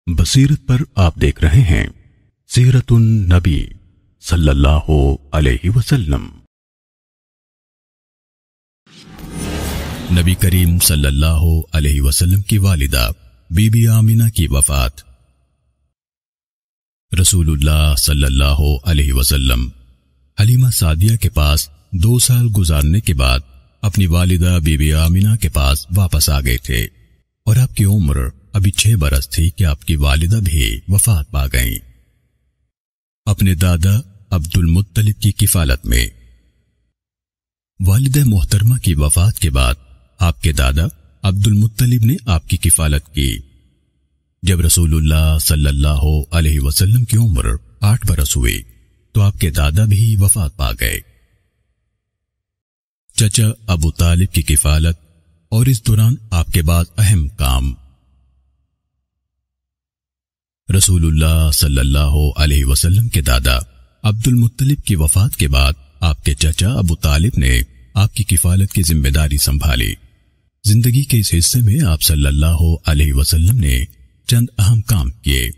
بصیرت پر آپ دیکھ رہے ہیں سیرت النبی صلی اللہ علیہ وسلم۔ نبی کریم صلی اللہ علیہ وسلم کی والدہ بی بی آمنہ کی وفات۔ رسول اللہ صلی اللہ علیہ وسلم حلیمہ سعدیہ کے پاس 2 سال گزارنے کے بعد اپنی والدہ بی بی آمنہ کے پاس واپس آ گئے تھے، اور آپ کی عمر ابھی 6 برس تھی کہ آپ کی والدہ بھی وفات پا گئیں۔ اپنے دادا عبد المطلب کی کفالت میں۔ والدہ محترمہ کی وفات کے بعد آپ کے دادا عبد المطلب نے آپ کی کفالت کی۔ جب رسول اللہ صلی اللہ علیہ وسلم کی عمر 8 برس ہوئی تو آپ کے دادا بھی وفات پا گئے۔ چچا ابو طالب کی کفالت اور اس دوران آپ کے بعد اہم کام۔ رسول اللہ صلی اللہ علیہ وسلم کے دادا عبد المطلب کی وفات کے بعد آپ کے چچا ابو طالب نے آپ کی کفالت کی ذمہ داری سنبھالی۔ زندگی کے اس حصے میں آپ صلی اللہ علیہ وسلم نے چند اہم کام کیے،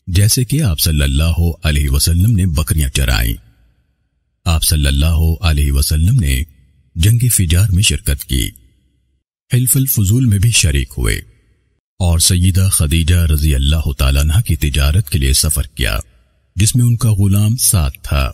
جیسے کہ آپ صلی اللہ علیہ وسلم نے بکریاں چرائیں، آپ صلی اللہ علیہ وسلم نے جنگ فجار میں شرکت کی، حلف الفضول میں بھی شریک ہوئے، اور سیدہ خدیجہ رضی اللہ تعالیٰ عنہا کی تجارت کے لیے سفر کیا جس میں ان کا غلام ساتھ تھا۔